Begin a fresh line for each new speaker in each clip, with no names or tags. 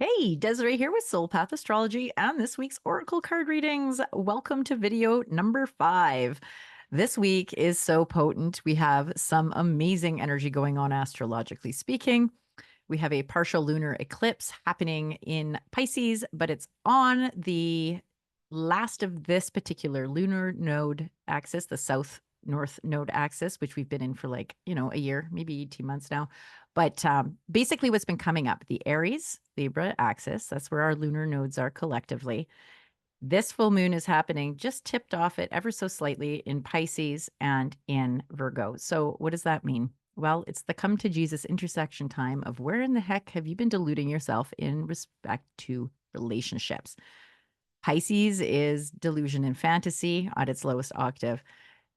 Hey, Desiree here with Soul Path Astrology and this week's Oracle card readings. Welcome to video number 5. This week is so potent. We have some amazing energy going on astrologically speaking. We have a partial lunar eclipse happening in Pisces, but it's on the last of this particular lunar node axis, the south north node axis, which we've been in for a year, maybe 18 months now. But basically, what's been coming up, the Aries Libra axis, that's where our lunar nodes are collectively. This full moon is happening just tipped off it ever so slightly in Pisces and in Virgo. So, what does that mean? Well, it's the come to Jesus intersection time of where in the heck have you been deluding yourself in respect to relationships? Pisces is delusion and fantasy at its lowest octave.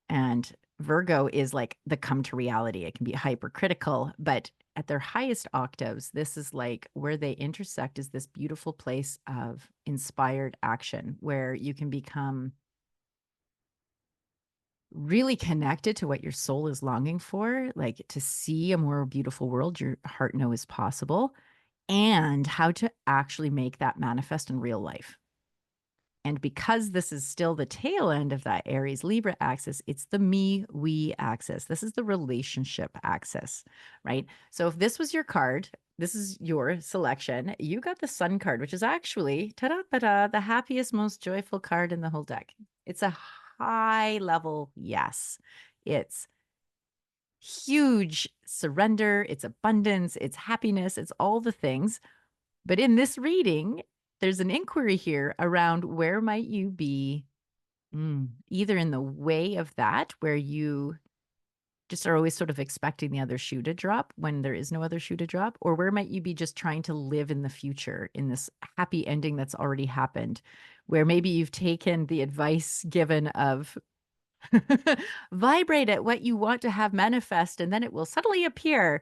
And Virgo is like the come to reality. It can be hypercritical, but at their highest octaves, this is like where they intersect is this beautiful place of inspired action where you can become really connected to what your soul is longing for, like to see a more beautiful world your heart knows is possible, and how to actually make that manifest in real life. And because this is still the tail end of that Aries Libra axis, it's the me we axis. This is the relationship axis, right? So if this was your card, this is your selection. You got the Sun card, which is actually ta-da, the happiest, most joyful card in the whole deck. It's a high level yes. It's huge surrender, it's abundance, it's happiness, it's all the things. But in this reading, there's an inquiry here around where might you be either in the way of that, where you just are always sort of expecting the other shoe to drop when there is no other shoe to drop, or where might you be just trying to live in the future in this happy ending that's already happened, where maybe you've taken the advice given of vibrate at what you want to have manifest and then it will suddenly appear.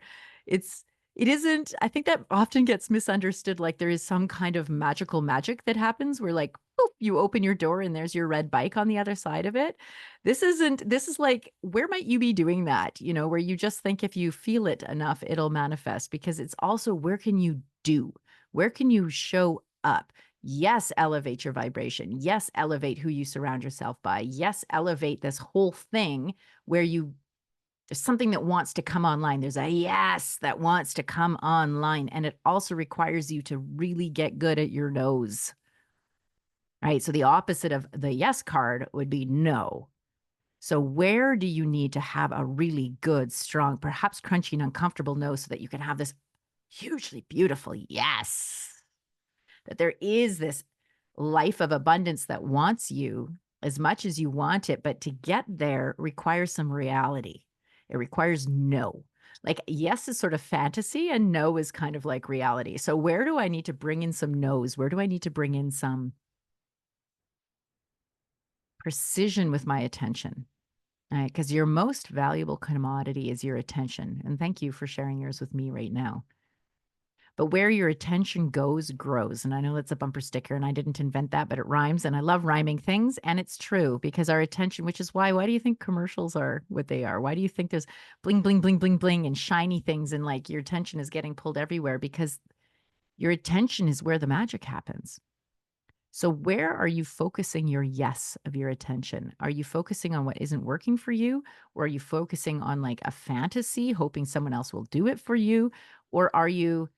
It isn't, I think that often gets misunderstood, like there is some kind of magical magic that happens where like boop, you open your door and there's your red bike on the other side of it. This is like, where might you be doing that, where you just think if you feel it enough it'll manifest, because it's also where can you do, where can you show up. Yes, elevate your vibration. Yes, elevate who you surround yourself by. Yes, elevate this whole thing where there's something that wants to come online. There's a yes that wants to come online. And it also requires you to really get good at your no's, right? So the opposite of the yes card would be no. So where do you need to have a really good, strong, perhaps crunchy and uncomfortable no so that you can have this hugely beautiful yes? That there is this life of abundance that wants you as much as you want it, but to get there requires some reality. It requires no. Like, yes is sort of fantasy and no is kind of like reality. So, where do I need to bring in some no's? Where do I need to bring in some precision with my attention? Right? Because your most valuable commodity is your attention. And thank you for sharing yours with me right now. But where your attention goes, grows. And I know that's a bumper sticker and I didn't invent that, but it rhymes. And I love rhyming things. And it's true because our attention, which is why do you think commercials are what they are? Why do you think there's bling, bling, bling, bling, bling and shiny things and like your attention is getting pulled everywhere? Because your attention is where the magic happens. So, where are you focusing your yes of your attention? Are you focusing on what isn't working for you? Or are you focusing on like a fantasy, hoping someone else will do it for you? Or are you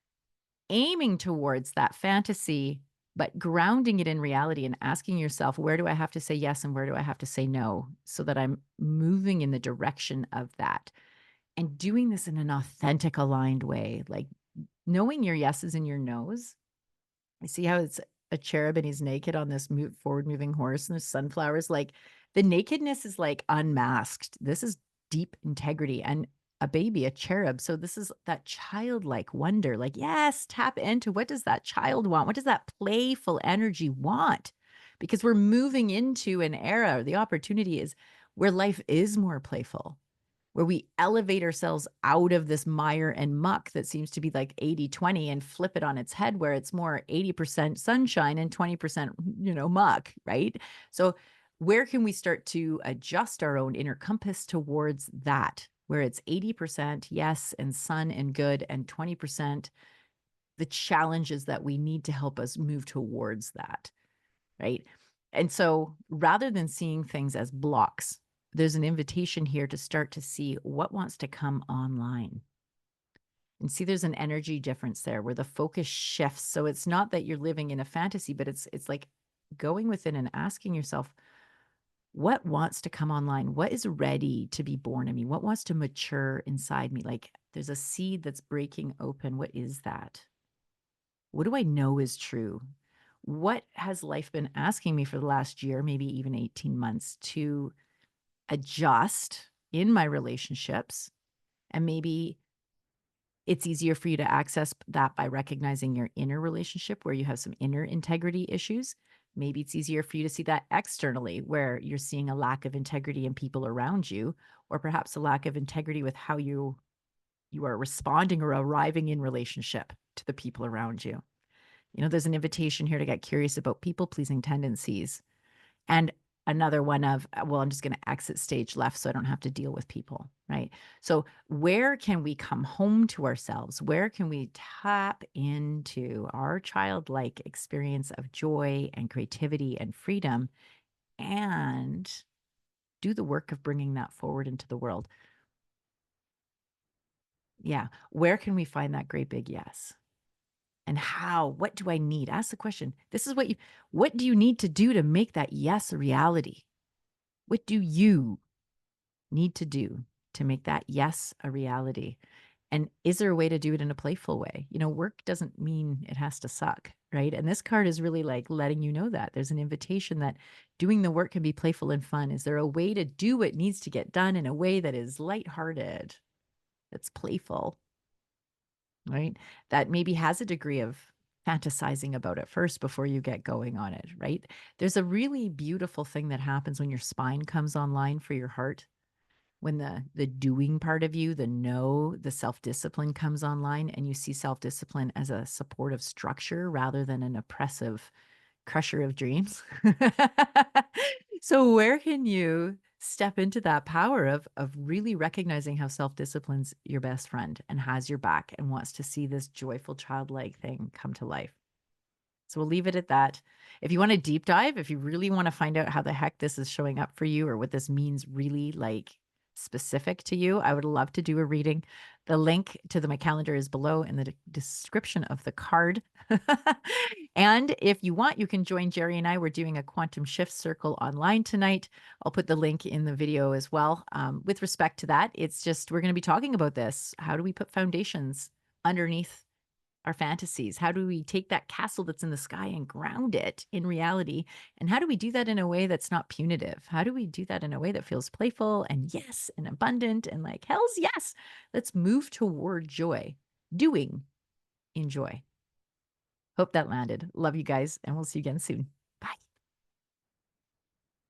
aiming towards that fantasy, but grounding it in reality and asking yourself, where do I have to say yes and where do I have to say no so that I'm moving in the direction of that and doing this in an authentic, aligned way, like knowing your yeses and your nos. I see how it's a cherub and he's naked on this forward moving horse and there's sunflowers. Like the nakedness is like unmasked. This is deep integrity and a baby, a cherub. So this is that childlike wonder. Like, yes, tap into what does that child want? What does that playful energy want? Because we're moving into an era, the opportunity is where life is more playful, where we elevate ourselves out of this mire and muck that seems to be like 80-20 and flip it on its head where it's more 80% sunshine and 20%, muck, right? So where can we start to adjust our own inner compass towards that, where it's 80% yes and sun and good and 20% the challenges that we need to help us move towards that, right? And so rather than seeing things as blocks, there's an invitation here to start to see what wants to come online. And see, there's an energy difference there where the focus shifts. So it's not that you're living in a fantasy, but it's like going within and asking yourself, what wants to come online? What is ready to be born in me? What wants to mature inside me? Like there's a seed that's breaking open. What is that? What do I know is true? What has life been asking me for the last year, maybe even 18 months to adjust in my relationships? And maybe it's easier for you to access that by recognizing your inner relationship where you have some inner integrity issues. Maybe it's easier for you to see that externally where you're seeing a lack of integrity in people around you, or perhaps a lack of integrity with how you are responding or arriving in relationship to the people around you. There's an invitation here to get curious about people-pleasing tendencies, and another one of, well, I'm just gonna exit stage left so I don't have to deal with people, right? So where can we come home to ourselves? Where can we tap into our childlike experience of joy and creativity and freedom and do the work of bringing that forward into the world? Yeah. Where can we find that great big yes? And how? What do I need? Ask the question. This is what do you need to do to make that yes a reality? What do you need to do to make that yes a reality? And is there a way to do it in a playful way? Work doesn't mean it has to suck, right? And this card is really like letting you know that there's an invitation that doing the work can be playful and fun. Is there a way to do what needs to get done in a way that is lighthearted, that's playful, right? That maybe has a degree of fantasizing about it first before you get going on it, right? There's a really beautiful thing that happens when your spine comes online for your heart. When the doing part of you, the self-discipline comes online, and you see self-discipline as a supportive structure rather than an oppressive crusher of dreams. So where can you step into that power of really recognizing how self-discipline's your best friend and has your back and wants to see this joyful childlike thing come to life? So we'll leave it at that. If you want to deep dive, if you really want to find out how the heck this is showing up for you or what this means really like specific to you, I would love to do a reading. The link to my calendar is below in the description of the card. And if you want, you can join Jerry and I. We're doing a quantum shift circle online tonight. I'll put the link in the video as well. With respect to that, it's just we're going to be talking about this. How do we put foundations underneath our fantasies? How do we take that castle that's in the sky and ground it in reality? And how do we do that in a way that's not punitive? How do we do that in a way that feels playful and yes and abundant and like hell's yes? Let's move toward joy, doing in joy. Hope that landed. Love you guys, and we'll see you again soon.